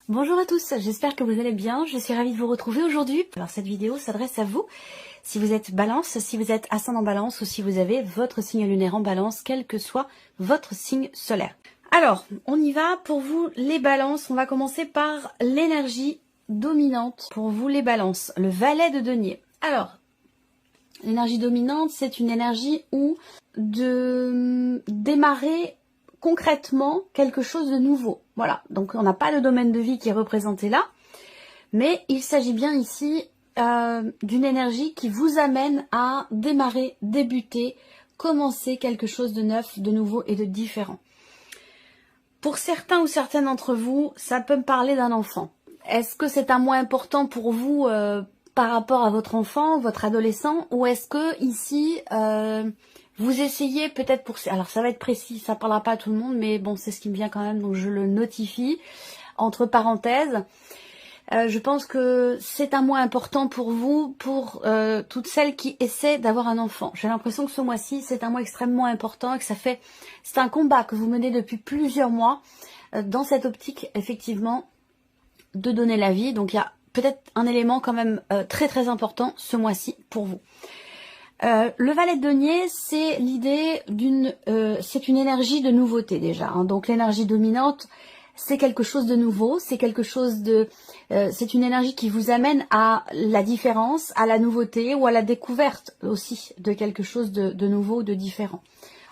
Bonjour à tous, j'espère que vous allez bien, je suis ravie de vous retrouver aujourd'hui. Alors cette vidéo s'adresse à vous, si vous êtes balance, si vous êtes ascendant balance ou si vous avez votre signe lunaire en balance, quel que soit votre signe solaire. Alors, on y va pour vous les balances, on va commencer par l'énergie dominante pour vous les balances, le valet de denier. Alors, l'énergie dominante, c'est une énergie où de démarrer concrètement quelque chose de nouveau. Voilà, donc on n'a pas le domaine de vie qui est représenté là, mais il s'agit bien ici d'une énergie qui vous amène à démarrer, débuter, commencer quelque chose de neuf, de nouveau et de différent. Pour certains ou certaines d'entre vous, ça peut me parler d'un enfant. Est-ce que c'est un mois important pour vous par rapport à votre enfant, votre adolescent, ou est-ce que ici vous essayez peut-être pour... Alors ça va être précis, ça parlera pas à tout le monde, mais bon, c'est ce qui me vient quand même, donc je le notifie. Entre parenthèses, je pense que c'est un mois important pour vous, pour toutes celles qui essaient d'avoir un enfant. J'ai l'impression que ce mois-ci, c'est un mois extrêmement important et que c'est un combat que vous menez depuis plusieurs mois dans cette optique, effectivement, de donner la vie. Donc il y a peut-être un élément quand même très très important ce mois-ci pour vous. Le valet de denier, c'est l'idée c'est une énergie de nouveauté déjà. Hein. Donc l'énergie dominante, c'est quelque chose de nouveau, c'est quelque chose c'est une énergie qui vous amène à la différence, à la nouveauté ou à la découverte aussi de quelque chose de nouveau, de différent.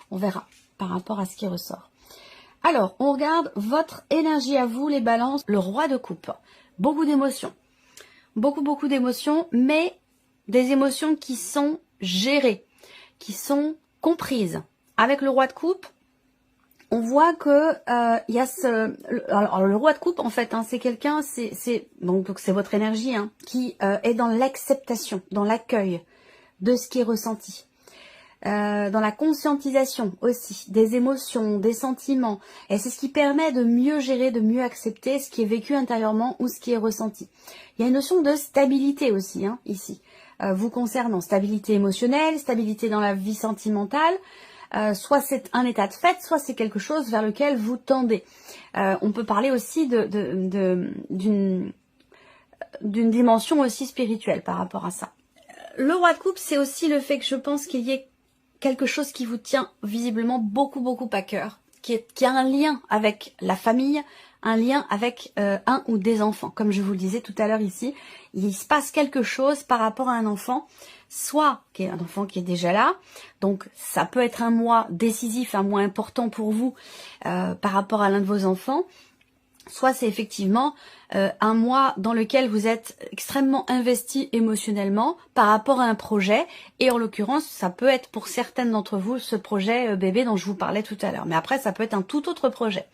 On verra par rapport à ce qui ressort. Alors, on regarde votre énergie à vous, les balances, le roi de coupe. Beaucoup d'émotions. Beaucoup d'émotions, mais des émotions qui sont gérées, qui sont comprises. Avec le roi de coupe, on voit que il y a alors le roi de coupe en fait, hein, c'est quelqu'un, donc c'est votre énergie hein, qui est dans l'acceptation, dans l'accueil de ce qui est ressenti. Dans la conscientisation aussi des émotions, des sentiments, et c'est ce qui permet de mieux gérer, de mieux accepter ce qui est vécu intérieurement ou ce qui est ressenti. Il y a une notion de stabilité aussi hein, ici, vous concernant, stabilité émotionnelle, stabilité dans la vie sentimentale, soit c'est un état de fait, soit c'est quelque chose vers lequel vous tendez. On peut parler aussi d'une dimension aussi spirituelle par rapport à ça. Le roi de coupe, c'est aussi le fait que je pense qu'il y ait quelque chose qui vous tient visiblement beaucoup à cœur, qui a un lien avec la famille, un lien avec un ou des enfants. Comme je vous le disais tout à l'heure ici, il se passe quelque chose par rapport à un enfant, soit qui est un enfant qui est déjà là, donc ça peut être un mois décisif, un mois important pour vous par rapport à l'un de vos enfants, soit c'est effectivement un mois dans lequel vous êtes extrêmement investi émotionnellement par rapport à un projet, et en l'occurrence ça peut être pour certaines d'entre vous ce projet bébé dont je vous parlais tout à l'heure, mais après ça peut être un tout autre projet.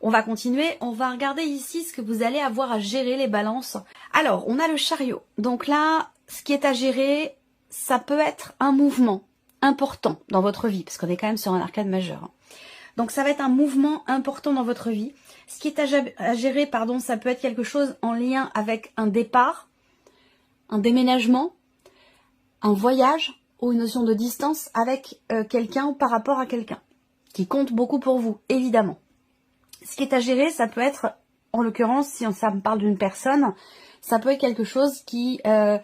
On va continuer, on va regarder ici ce que vous allez avoir à gérer, les balances. Alors on a le chariot, donc là ce qui est à gérer, ça peut être un mouvement important dans votre vie, parce qu'on est quand même sur un arcane majeur. Donc ça va être un mouvement important dans votre vie. Ce qui est à gérer, pardon, ça peut être quelque chose en lien avec un départ, un déménagement, un voyage ou une notion de distance avec quelqu'un ou par rapport à quelqu'un, qui compte beaucoup pour vous, évidemment. Ce qui est à gérer, ça peut être, en l'occurrence, si ça me parle d'une personne, ça peut être quelque chose qui est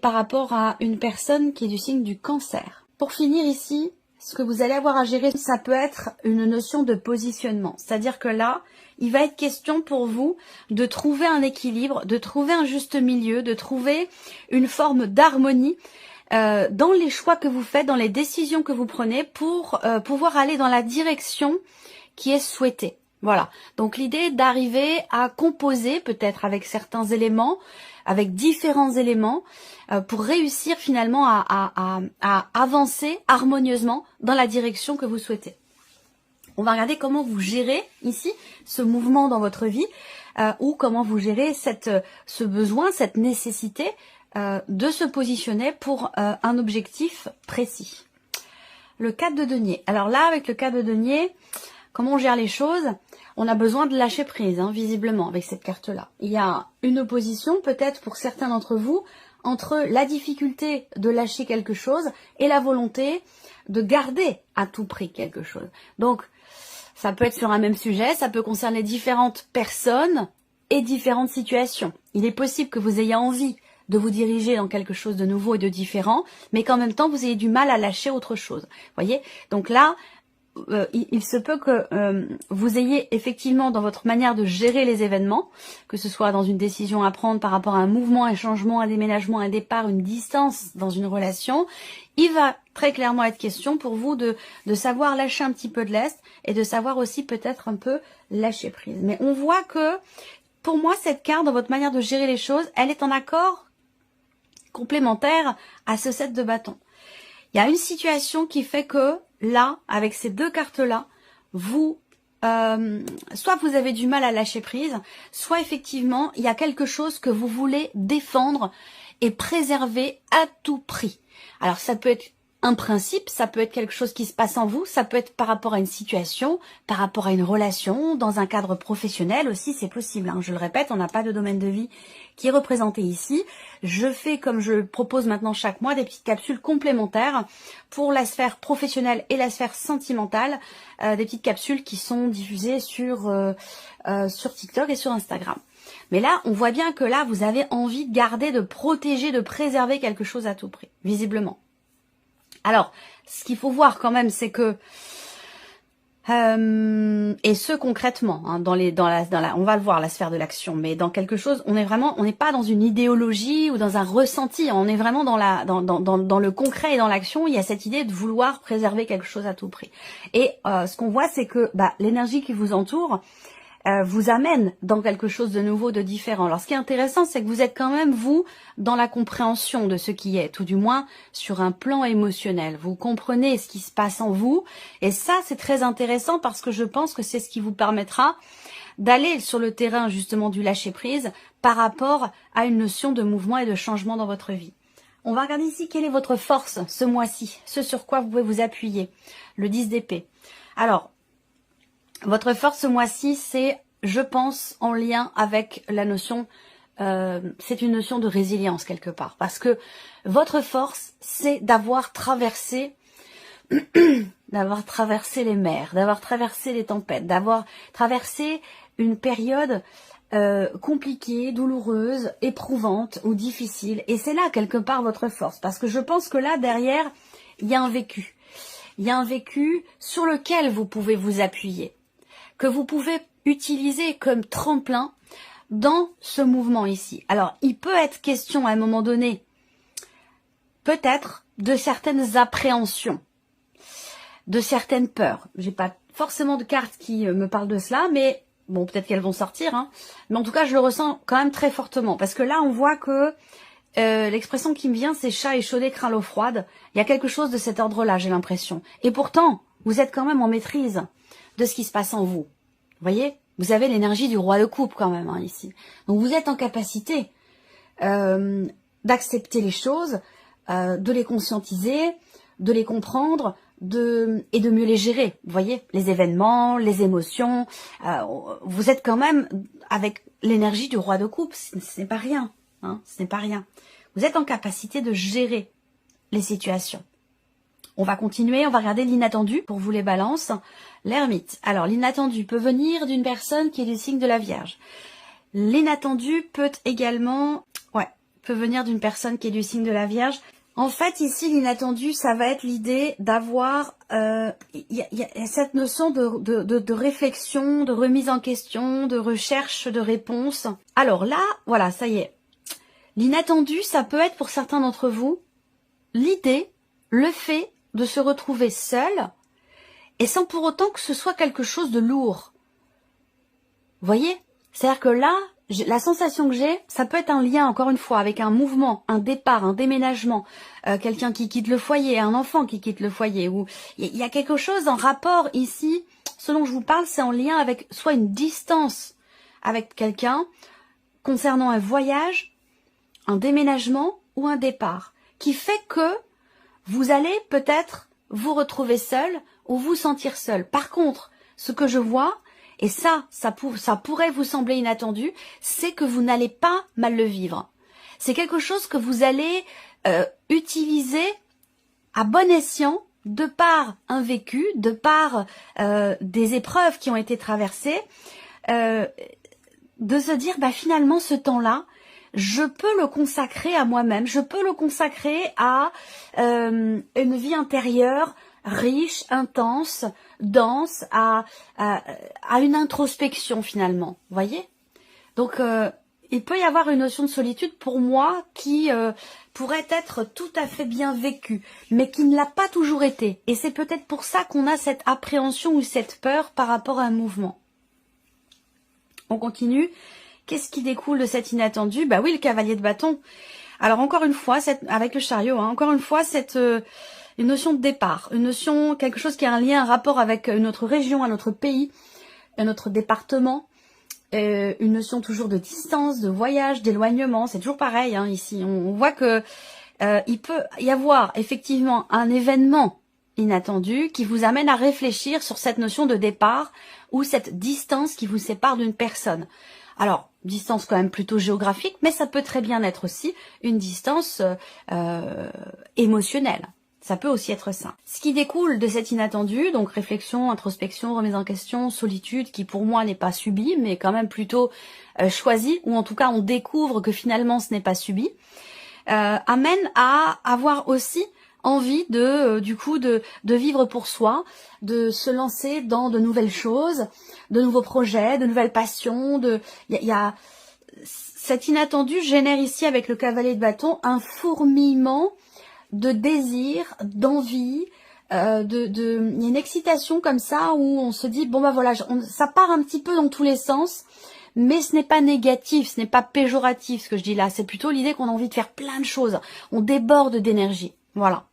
par rapport à une personne qui est du signe du cancer. Pour finir ici, ce que vous allez avoir à gérer, ça peut être une notion de positionnement. C'est-à-dire que là, il va être question pour vous de trouver un équilibre, de trouver un juste milieu, de trouver une forme d'harmonie dans les choix que vous faites, dans les décisions que vous prenez pour pouvoir aller dans la direction qui est souhaitée. Voilà. Donc l'idée est d'arriver à composer peut-être avec certains éléments, avec différents éléments, pour réussir finalement à avancer harmonieusement dans la direction que vous souhaitez. On va regarder comment vous gérez ici ce mouvement dans votre vie, ou comment vous gérez ce besoin, cette nécessité de se positionner pour un objectif précis. Le 4 de denier. Alors là, avec le 4 de denier, comment on gère les choses? On a besoin de lâcher prise, hein, visiblement, avec cette carte-là. Il y a une opposition, peut-être pour certains d'entre vous, entre la difficulté de lâcher quelque chose et la volonté de garder à tout prix quelque chose. Donc, Ça peut être sur un même sujet, ça peut concerner différentes personnes et différentes situations. Il est possible que vous ayez envie de vous diriger dans quelque chose de nouveau et de différent, mais qu'en même temps, vous ayez du mal à lâcher autre chose. Voyez? Donc là, il se peut que vous ayez effectivement dans votre manière de gérer les événements, que ce soit dans une décision à prendre par rapport à un mouvement, un changement, un déménagement, un départ, une distance dans une relation, il va très clairement être question pour vous de savoir lâcher un petit peu de lest et de savoir aussi peut-être un peu lâcher prise. Mais on voit que pour moi, cette carte, dans votre manière de gérer les choses, elle est en accord complémentaire à ce 7 de bâton. Il y a une situation qui fait que là, avec ces deux cartes-là, vous, soit vous avez du mal à lâcher prise, soit effectivement, il y a quelque chose que vous voulez défendre et préserver à tout prix. Alors, ça peut être un principe, ça peut être quelque chose qui se passe en vous, ça peut être par rapport à une situation, par rapport à une relation, dans un cadre professionnel aussi, c'est possible. Hein. Je le répète, on n'a pas de domaine de vie qui est représenté ici. Je fais, comme je le propose maintenant chaque mois, des petites capsules complémentaires pour la sphère professionnelle et la sphère sentimentale, des petites capsules qui sont diffusées sur TikTok et sur Instagram. Mais là, on voit bien que là, vous avez envie de garder, de protéger, de préserver quelque chose à tout prix, visiblement. Alors, ce qu'il faut voir quand même, c'est que, et ce concrètement, hein, on va le voir, la sphère de l'action, mais dans quelque chose, on n'est pas dans une idéologie ou dans un ressenti, on est vraiment dans le concret et dans l'action. Il y a cette idée de vouloir préserver quelque chose à tout prix. Et ce qu'on voit, c'est que l'énergie qui vous entoure vous amène dans quelque chose de nouveau, de différent. Alors, ce qui est intéressant, c'est que vous êtes quand même, vous, dans la compréhension de ce qui est, tout du moins sur un plan émotionnel. Vous comprenez ce qui se passe en vous, et ça, c'est très intéressant parce que je pense que c'est ce qui vous permettra d'aller sur le terrain, justement, du lâcher-prise par rapport à une notion de mouvement et de changement dans votre vie. On va regarder ici quelle est votre force ce mois-ci, ce sur quoi vous pouvez vous appuyer. Le 10 d'épée. Alors, votre force ce mois-ci, c'est, je pense, en lien avec la notion, c'est une notion de résilience quelque part. Parce que votre force, c'est d'avoir traversé, les mers, d'avoir traversé les tempêtes, d'avoir traversé une période compliquée, douloureuse, éprouvante ou difficile. Et c'est là quelque part votre force. Parce que je pense que là, derrière, il y a un vécu. Il y a un vécu sur lequel vous pouvez vous appuyer, que vous pouvez utiliser comme tremplin dans ce mouvement ici. Alors, il peut être question à un moment donné, peut-être, de certaines appréhensions, de certaines peurs. J'ai pas forcément de cartes qui me parlent de cela, mais bon, peut-être qu'elles vont sortir, hein. Mais en tout cas, je le ressens quand même très fortement, parce que là, on voit que l'expression qui me vient, c'est chat échaudé craint l'eau froide. Il y a quelque chose de cet ordre-là, j'ai l'impression. Et pourtant, vous êtes quand même en maîtrise de ce qui se passe en vous. Vous voyez, vous avez l'énergie du roi de coupe quand même, hein, ici. Donc vous êtes en capacité d'accepter les choses, de les conscientiser, de les comprendre, et de mieux les gérer. Vous voyez, les événements, les émotions. Vous êtes quand même avec l'énergie du roi de coupe. Ce n'est pas rien. Hein, ce n'est pas rien. Vous êtes en capacité de gérer les situations. On va continuer, on va regarder l'inattendu pour vous les balances. L'ermite. Alors, l'inattendu peut venir d'une personne qui est du signe de la Vierge. L'inattendu peut également, peut venir d'une personne qui est du signe de la Vierge. En fait, ici, l'inattendu, ça va être l'idée d'avoir, y a cette notion de réflexion, de remise en question, de recherche de réponse. Alors là, voilà, ça y est. L'inattendu, ça peut être pour certains d'entre vous, l'idée, le fait de se retrouver seul et sans pour autant que ce soit quelque chose de lourd. Vous voyez? C'est-à-dire que là, la sensation que j'ai, ça peut être un lien, encore une fois, avec un mouvement, un départ, un déménagement, quelqu'un qui quitte le foyer, un enfant qui quitte le foyer, ou il y a quelque chose en rapport ici, selon je vous parle, c'est en lien avec soit une distance avec quelqu'un, concernant un voyage, un déménagement ou un départ, qui fait que vous allez peut-être vous retrouver seul ou vous sentir seul. Par contre, ce que je vois, et ça pourrait vous sembler inattendu, c'est que vous n'allez pas mal le vivre. C'est quelque chose que vous allez utiliser à bon escient de par un vécu, de par des épreuves qui ont été traversées, de se dire, bah finalement ce temps-là, je peux le consacrer à moi-même, je peux le consacrer à une vie intérieure riche, intense, dense, à une introspection finalement, vous voyez? Donc il peut y avoir une notion de solitude pour moi qui pourrait être tout à fait bien vécue, mais qui ne l'a pas toujours été. Et c'est peut-être pour ça qu'on a cette appréhension ou cette peur par rapport à un mouvement. On continue. Qu'est-ce qui découle de cet inattendu? Bah oui, le cavalier de bâton. Alors encore une fois, avec le chariot, hein, encore une fois, une notion de départ, une notion, quelque chose qui a un lien, un rapport avec notre région, à notre pays, à notre département, une notion toujours de distance, de voyage, d'éloignement. C'est toujours pareil hein, ici. On voit que il peut y avoir effectivement un événement inattendu qui vous amène à réfléchir sur cette notion de départ ou cette distance qui vous sépare d'une personne. Alors, distance quand même plutôt géographique, mais ça peut très bien être aussi une distance émotionnelle. Ça peut aussi être ça. Ce qui découle de cet inattendu, donc réflexion, introspection, remise en question, solitude, qui pour moi n'est pas subie, mais quand même plutôt choisie, ou en tout cas on découvre que finalement ce n'est pas subi, amène à avoir aussi envie du coup de vivre pour soi, de se lancer dans de nouvelles choses, de nouveaux projets, de nouvelles passions. Cet inattendu génère ici avec le cavalier de bâton un fourmillement de désir, d'envie, il y a une excitation comme ça où on se dit bon bah voilà, ça part un petit peu dans tous les sens. Mais ce n'est pas négatif, ce n'est pas péjoratif ce que je dis là, c'est plutôt l'idée qu'on a envie de faire plein de choses, on déborde d'énergie, voilà.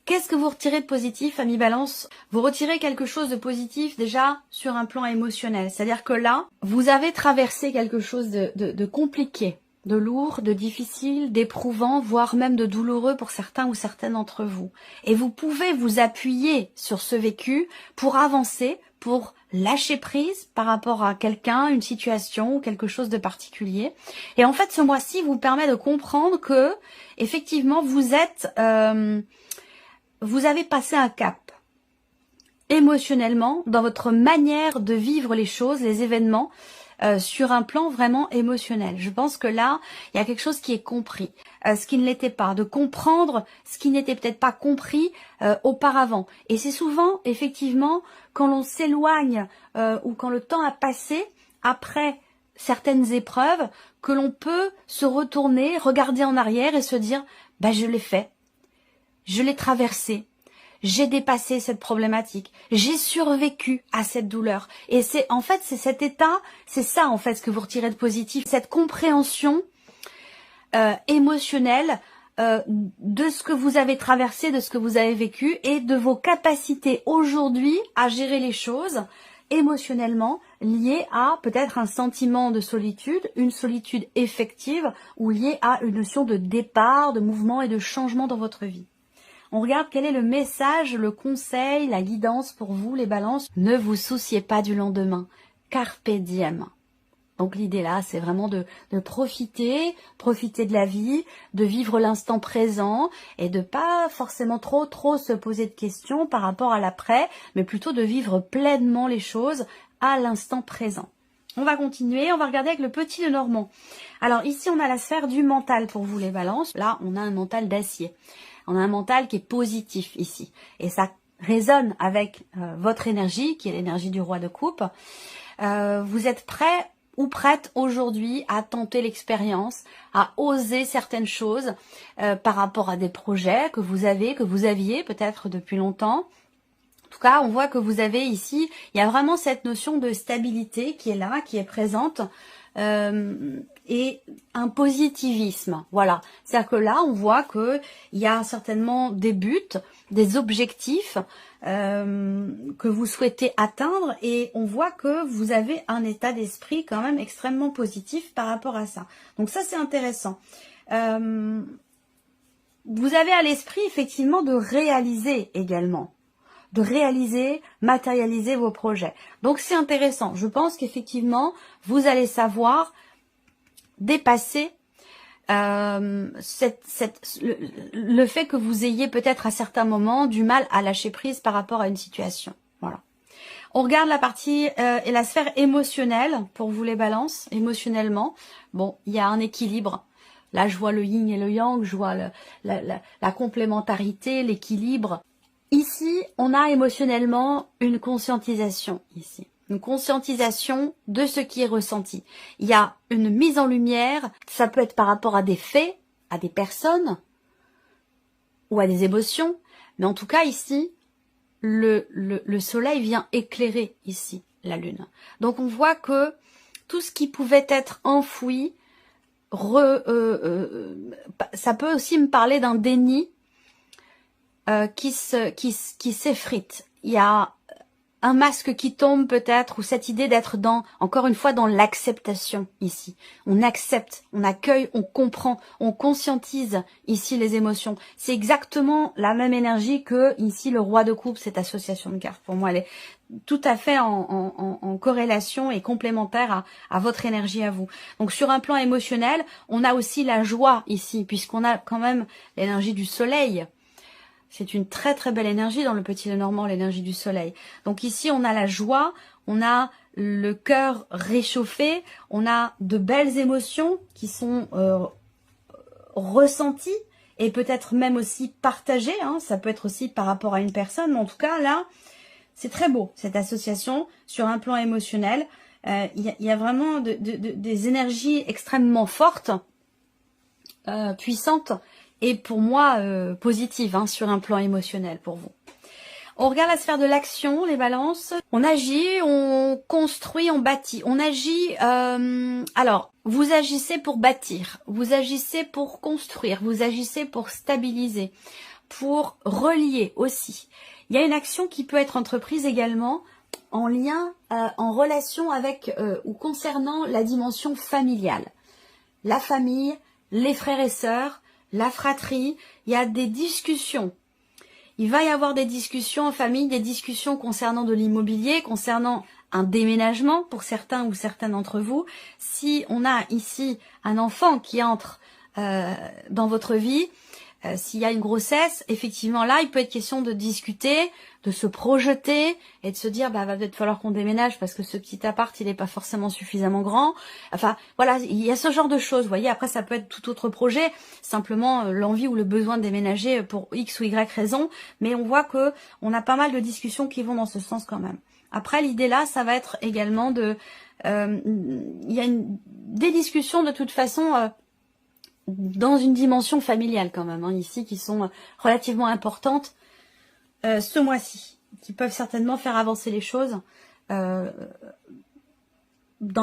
Qu'est-ce que vous retirez de positif, amis Balance? Vous retirez quelque chose de positif déjà sur un plan émotionnel, c'est-à-dire que là, vous avez traversé quelque chose de compliqué, de lourd, de difficile, d'éprouvant, voire même de douloureux pour certains ou certaines d'entre vous. Et vous pouvez vous appuyer sur ce vécu pour avancer, pour lâcher prise par rapport à quelqu'un, une situation ou quelque chose de particulier. Et en fait, ce mois-ci vous permet de comprendre que, effectivement, vous avez passé un cap émotionnellement dans votre manière de vivre les choses, les événements, sur un plan vraiment émotionnel. Je pense que là, il y a quelque chose qui est compris, ce qui ne l'était pas, de comprendre ce qui n'était peut-être pas compris auparavant. Et c'est souvent, effectivement, quand l'on s'éloigne ou quand le temps a passé après certaines épreuves, que l'on peut se retourner, regarder en arrière et se dire « bah je l'ai fait, je l'ai traversé ». J'ai dépassé cette problématique, j'ai survécu à cette douleur. Et c'est cet état, c'est ça en fait ce que vous retirez de positif, cette compréhension émotionnelle de ce que vous avez traversé, de ce que vous avez vécu et de vos capacités aujourd'hui à gérer les choses émotionnellement liées à peut-être un sentiment de solitude, une solitude effective ou liée à une notion de départ, de mouvement et de changement dans votre vie. On regarde quel est le message, le conseil, la guidance pour vous, les balances. Ne vous souciez pas du lendemain. Carpe diem. Donc l'idée là, c'est vraiment de profiter de la vie, de vivre l'instant présent et de pas forcément trop se poser de questions par rapport à l'après, mais plutôt de vivre pleinement les choses à l'instant présent. On va continuer, on va regarder avec le petit Lenormand. Alors ici, on a la sphère du mental pour vous, les balances. Là, on a un mental d'acier. On a un mental qui est positif ici. Et ça résonne avec votre énergie, qui est l'énergie du roi de coupe. Vous êtes prêt ou prête aujourd'hui à tenter l'expérience, à oser certaines choses par rapport à des projets que vous aviez peut-être depuis longtemps. En tout cas, on voit que vous avez ici, il y a vraiment cette notion de stabilité qui est là, qui est présente. Et un positivisme, voilà. C'est-à-dire que là, on voit que il y a certainement des buts, des objectifs que vous souhaitez atteindre et on voit que vous avez un état d'esprit quand même extrêmement positif par rapport à ça. Donc ça, c'est intéressant. Vous avez à l'esprit effectivement de réaliser également. De réaliser, matérialiser vos projets. Donc c'est intéressant. Je pense qu'effectivement, vous allez savoir dépasser le fait que vous ayez peut-être à certains moments du mal à lâcher prise par rapport à une situation. Voilà. On regarde la partie et la sphère émotionnelle pour vous les balances, émotionnellement. Bon, il y a un équilibre. Là, je vois le yin et le yang, je vois la complémentarité, l'équilibre. Ici, on a émotionnellement une conscientisation, ici. Une conscientisation de ce qui est ressenti. Il y a une mise en lumière, ça peut être par rapport à des faits, à des personnes, ou à des émotions, mais en tout cas ici, le soleil vient éclairer ici la lune. Donc on voit que tout ce qui pouvait être enfoui, ça peut aussi me parler d'un déni qui s'effrite. Il y a un masque qui tombe peut-être, ou cette idée d'être encore une fois, dans l'acceptation ici. On accepte, on accueille, on comprend, on conscientise ici les émotions. C'est exactement la même énergie que ici le roi de coupe, cette association de cartes. Pour moi, elle est tout à fait en corrélation et complémentaire à votre énergie à vous. Donc sur un plan émotionnel, on a aussi la joie ici, puisqu'on a quand même l'énergie du soleil. C'est une très très belle énergie dans le Petit Lenormand, l'énergie du soleil. Donc ici, on a la joie, on a le cœur réchauffé, on a de belles émotions qui sont ressenties et peut-être même aussi partagées. Hein. Ça peut être aussi par rapport à une personne, mais en tout cas, là, c'est très beau, cette association sur un plan émotionnel. Il y a vraiment des énergies extrêmement fortes, puissantes, et pour moi, positive hein, sur un plan émotionnel pour vous. On regarde la sphère de l'action, les balances. On agit, on construit, on bâtit. On agit, alors, vous agissez pour bâtir, vous agissez pour construire, vous agissez pour stabiliser, pour relier aussi. Il y a une action qui peut être entreprise également en lien, en relation avec ou concernant la dimension familiale. La famille, les frères et sœurs, la fratrie, il y a des discussions. Il va y avoir des discussions en famille, des discussions concernant de l'immobilier, concernant un déménagement pour certains ou certaines d'entre vous. Si on a ici un enfant qui entre dans votre vie, s'il y a une grossesse, effectivement là, il peut être question de discuter, de se projeter et de se dire bah va peut-être falloir qu'on déménage parce que ce petit appart il n'est pas forcément suffisamment grand. Enfin voilà, il y a ce genre de choses. Vous voyez, après ça peut être tout autre projet, simplement l'envie ou le besoin de déménager pour X ou Y raison, mais on voit que on a pas mal de discussions qui vont dans ce sens quand même. Après l'idée là, ça va être également de, il y a des discussions de toute façon. Dans une dimension familiale quand même, hein, ici, qui sont relativement importantes ce mois-ci, qui peuvent certainement faire avancer les choses dans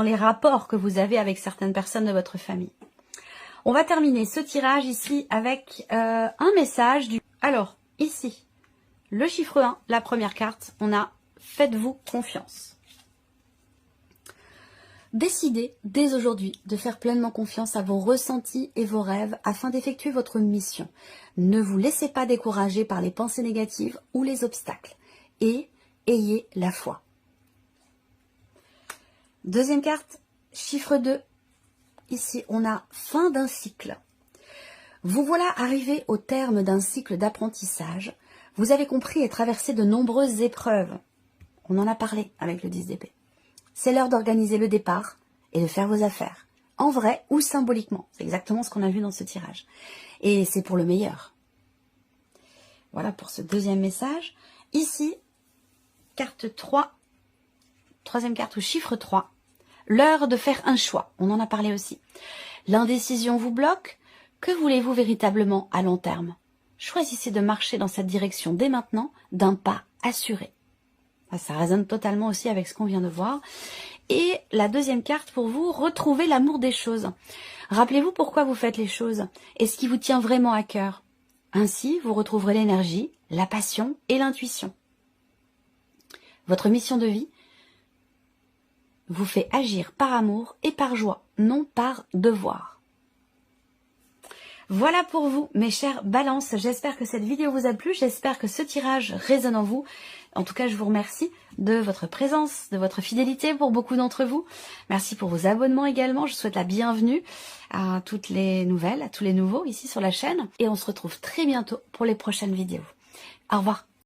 les rapports que vous avez avec certaines personnes de votre famille. On va terminer ce tirage ici avec un message du... Alors, ici, le chiffre 1, la première carte, on a « Faites-vous confiance ». Décidez dès aujourd'hui de faire pleinement confiance à vos ressentis et vos rêves afin d'effectuer votre mission. Ne vous laissez pas décourager par les pensées négatives ou les obstacles et ayez la foi. Deuxième carte, chiffre 2. Ici, on a fin d'un cycle. Vous voilà arrivé au terme d'un cycle d'apprentissage. Vous avez compris et traversé de nombreuses épreuves. On en a parlé avec le 10 d'épée. C'est l'heure d'organiser le départ et de faire vos affaires, en vrai ou symboliquement. C'est exactement ce qu'on a vu dans ce tirage. Et c'est pour le meilleur. Voilà pour ce deuxième message. Ici, carte 3, troisième carte ou chiffre 3. L'heure de faire un choix. On en a parlé aussi. L'indécision vous bloque. Que voulez-vous véritablement à long terme? Choisissez de marcher dans cette direction dès maintenant, d'un pas assuré. Ça résonne totalement aussi avec ce qu'on vient de voir. Et la deuxième carte pour vous, retrouvez l'amour des choses. Rappelez-vous pourquoi vous faites les choses et ce qui vous tient vraiment à cœur. Ainsi, vous retrouverez l'énergie, la passion et l'intuition. Votre mission de vie vous fait agir par amour et par joie, non par devoir. Voilà pour vous, mes chers balances. J'espère que cette vidéo vous a plu. J'espère que ce tirage résonne en vous. En tout cas, je vous remercie de votre présence, de votre fidélité pour beaucoup d'entre vous. Merci pour vos abonnements également. Je souhaite la bienvenue à toutes les nouvelles, à tous les nouveaux ici sur la chaîne. Et on se retrouve très bientôt pour les prochaines vidéos. Au revoir.